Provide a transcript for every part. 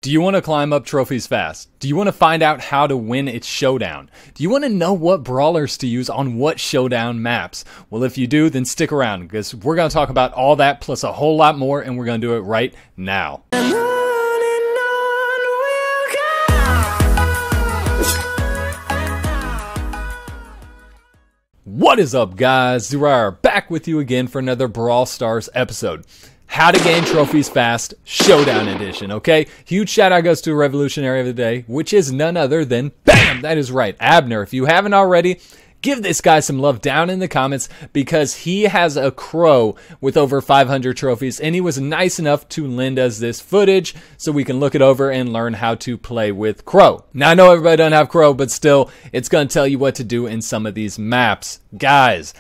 Do you want to climb up trophies fast? Do you want to find out how to win its Showdown? Do you want to know what brawlers to use on what Showdown maps? Well, if you do, then stick around because we're going to talk about all that plus a whole lot more, and we're going to do it right now. What is up, guys? Zerohour back with you again for another Brawl Stars episode. How to gain trophies fast, Showdown edition, okay? Huge shout out goes to a revolutionary of the day, which is none other than, bam, that is right, Abner. If you haven't already, give this guy some love down in the comments because he has a crow with over 500 trophies, and he was nice enough to lend us this footage so we can look it over and learn how to play with crow. Now, I know everybody doesn't have crow, but still, it's going to tell you what to do in some of these maps. Guys,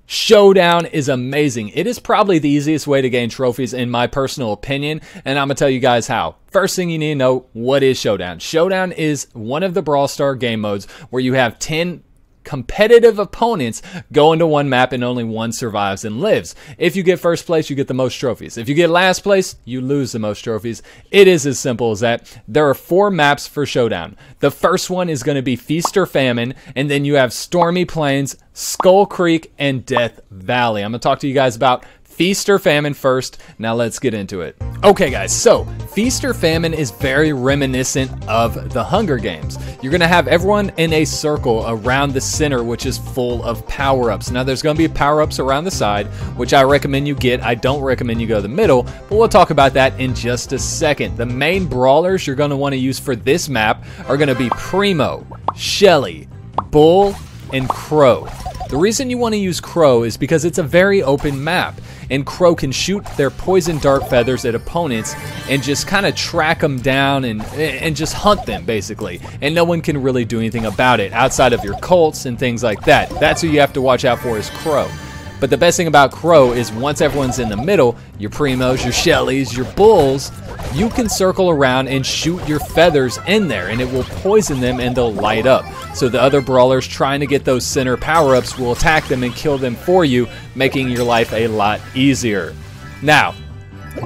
Showdown is amazing. It is probably the easiest way to gain trophies in my personal opinion, and I'm going to tell you guys how. First thing you need to know, what is Showdown? Showdown is one of the Brawl Star game modes where you have 10 competitive opponents go into one map and only one survives and lives. If you get first place, you get the most trophies. If you get last place, you lose the most trophies. It is as simple as that. There are 4 maps for Showdown. The first one is going to be Feast or Famine, and then you have Stormy Plains, Skull Creek, and Death Valley. I'm going to talk to you guys about Feast or Famine first. Now let's get into it. Okay guys, so Feast or Famine is very reminiscent of the Hunger Games. You're going to have everyone in a circle around the center, which is full of power-ups. Now there's going to be power-ups around the side, which I recommend you get. I don't recommend you go to the middle, but we'll talk about that in just a second. The main brawlers you're going to want to use for this map are going to be Primo, Shelly, Bull, and Crow. The reason you want to use Crow is because it's a very open map, and Crow can shoot their poison dart feathers at opponents and just kind of track them down and just hunt them, basically. And no one can really do anything about it outside of your cults and things like that. That's who you have to watch out for is Crow. But the best thing about Crow is once everyone's in the middle, your Primos, your Shellys, your Bulls, you can circle around and shoot your feathers in there, and it will poison them and they'll light up. So the other brawlers trying to get those center power-ups will attack them and kill them for you, making your life a lot easier. Now,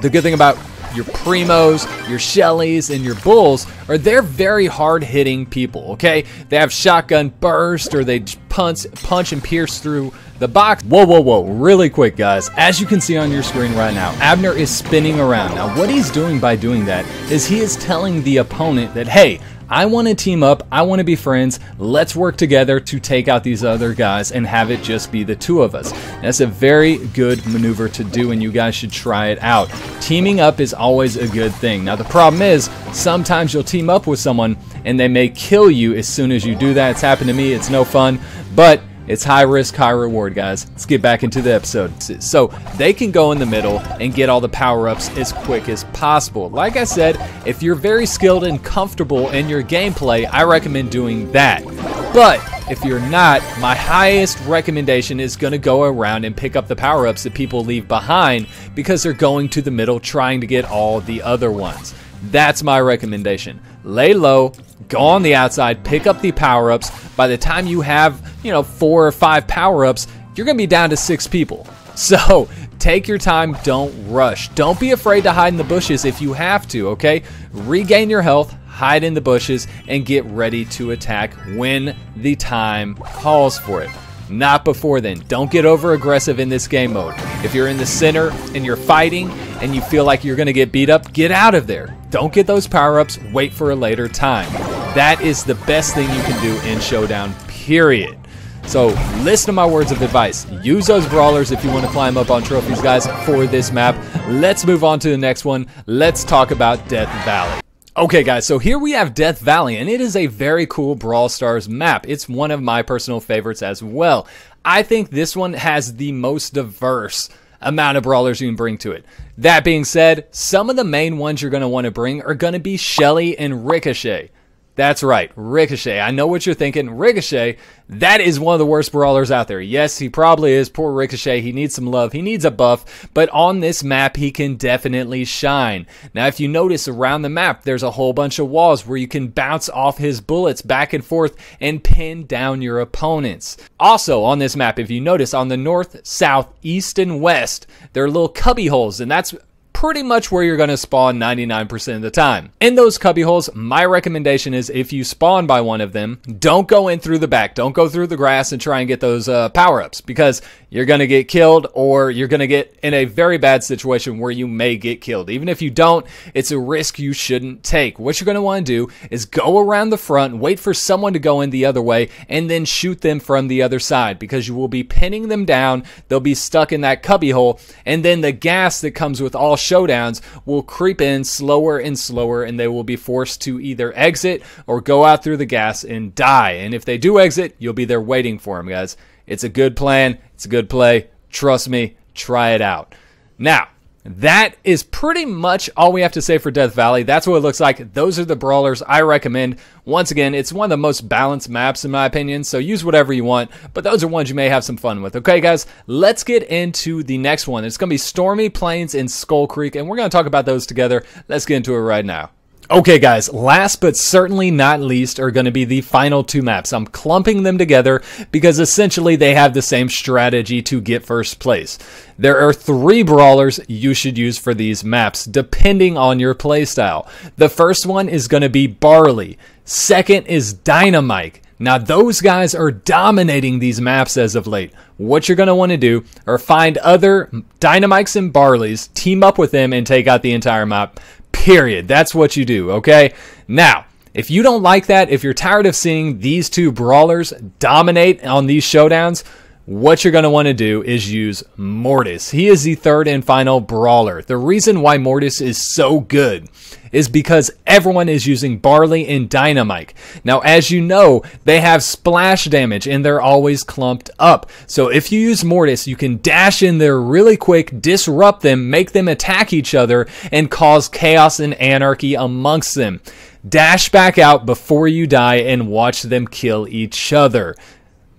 the good thing about your Primos, your Shellys, and your Bulls are they're very hard-hitting people, okay? They have shotgun burst, or they punch and pierce through the box. Whoa, really quick, guys. As you can see on your screen right now, Abner is spinning around. Now, what he's doing by doing that is he is telling the opponent that, hey, I want to team up, I want to be friends, let's work together to take out these other guys and have it just be the two of us. That's a very good maneuver to do, and you guys should try it out. Teaming up is always a good thing. Now the problem is, sometimes you'll team up with someone and they may kill you as soon as you do that. It's happened to me, it's no fun, but it's high risk, high reward, guys. Let's get back into the episode. So they can go in the middle and get all the power-ups as quick as possible. Like I said, if you're very skilled and comfortable in your gameplay, I recommend doing that. But if you're not, my highest recommendation is going to go around and pick up the power-ups that people leave behind because they're going to the middle trying to get all the other ones. That's my recommendation. Lay low, go on the outside, pick up the power-ups. By the time you have, 4 or 5 power-ups, you're going to be down to 6 people. So take your time, don't rush. Don't be afraid to hide in the bushes if you have to, okay? Regain your health, hide in the bushes, and get ready to attack when the time calls for it. Not before then. Don't get over aggressive in this game mode. If you're in the center and you're fighting and you feel like you're going to get beat up, get out of there. Don't get those power-ups, wait for a later time. That is the best thing you can do in Showdown, period. So listen to my words of advice. Use those brawlers if you want to climb up on trophies, guys, for this map. Let's move on to the next one. Let's talk about Death Valley. Okay guys, so here we have Death Valley, and it is a very cool Brawl Stars map. It's one of my personal favorites as well. I think this one has the most diverse amount of brawlers you can bring to it. That being said, some of the main ones you're going to want to bring are going to be Shelly and Ricochet. That's right, Ricochet. I know what you're thinking. Ricochet, that is one of the worst brawlers out there. Yes, he probably is. Poor Ricochet. He needs some love. He needs a buff. But on this map, he can definitely shine. Now, if you notice around the map, there's a whole bunch of walls where you can bounce off his bullets back and forth and pin down your opponents. Also, on this map, if you notice, on the north, south, east, and west, there are little cubby holes, and that's pretty much where you're going to spawn 99% of the time. In those cubby holes, my recommendation is if you spawn by one of them, don't go in through the back. Don't go through the grass and try and get those power-ups, because you're going to get killed, or you're going to get in a very bad situation where you may get killed. Even if you don't, it's a risk you shouldn't take. What you're going to want to do is go around the front, wait for someone to go in the other way, and then shoot them from the other side, because you will be pinning them down. They'll be stuck in that cubby hole, and then the gas that comes with all showdowns will creep in slower and slower, and they will be forced to either exit or go out through the gas and die. And if they do exit, you'll be there waiting for them, guys. It's a good plan. It's a good play. Trust me. Try it out. Now, that is pretty much all we have to say for Death Valley. That's what it looks like. Those are the brawlers I recommend. Once again, it's one of the most balanced maps in my opinion, so use whatever you want, but those are ones you may have some fun with. Okay, guys, let's get into the next one. It's going to be Stormy Plains and Skull Creek, and we're going to talk about those together. Let's get into it right now. Okay guys, last but certainly not least are going to be the final two maps. I'm clumping them together because essentially they have the same strategy to get first place. There are 3 brawlers you should use for these maps depending on your playstyle. The first one is going to be Barley. Second is Dynamike. Now those guys are dominating these maps as of late. What you're going to want to do are find other Dynamikes and Barleys, team up with them, and take out the entire map. Period. That's what you do, okay? Now, if you don't like that, if you're tired of seeing these 2 brawlers dominate on these showdowns, what you're going to want to do is use Mortis. He is the 3rd and final brawler. The reason why Mortis is so good is because everyone is using Barley and Dynamike. Now, as you know, they have splash damage and they're always clumped up. So if you use Mortis, you can dash in there really quick, disrupt them, make them attack each other, and cause chaos and anarchy amongst them. Dash back out before you die and watch them kill each other.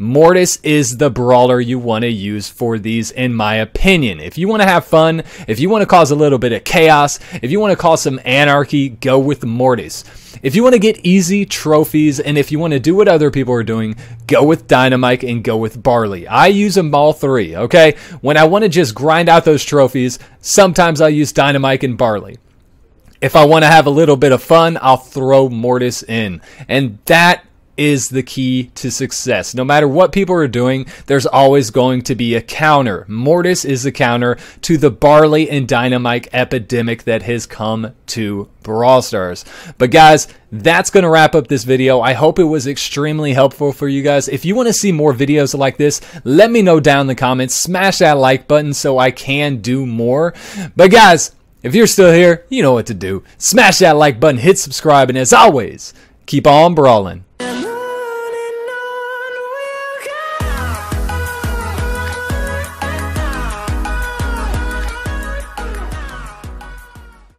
Mortis is the brawler you want to use for these, in my opinion. If you want to have fun, if you want to cause a little bit of chaos, if you want to cause some anarchy, go with Mortis. If you want to get easy trophies, and if you want to do what other people are doing, go with Dynamike and go with Barley. I use them all 3, okay? When I want to just grind out those trophies, sometimes I use Dynamike and Barley. If I want to have a little bit of fun, I'll throw Mortis in. And that is the key to success. No matter what people are doing, there's always going to be a counter. Mortis is the counter to the Barley and Dynamike epidemic that has come to Brawl Stars. But guys, that's going to wrap up this video. I hope it was extremely helpful for you guys. If you want to see more videos like this, let me know down in the comments. Smash that like button so I can do more. But guys, if you're still here, you know what to do. Smash that like button, hit subscribe, and as always, keep on brawling.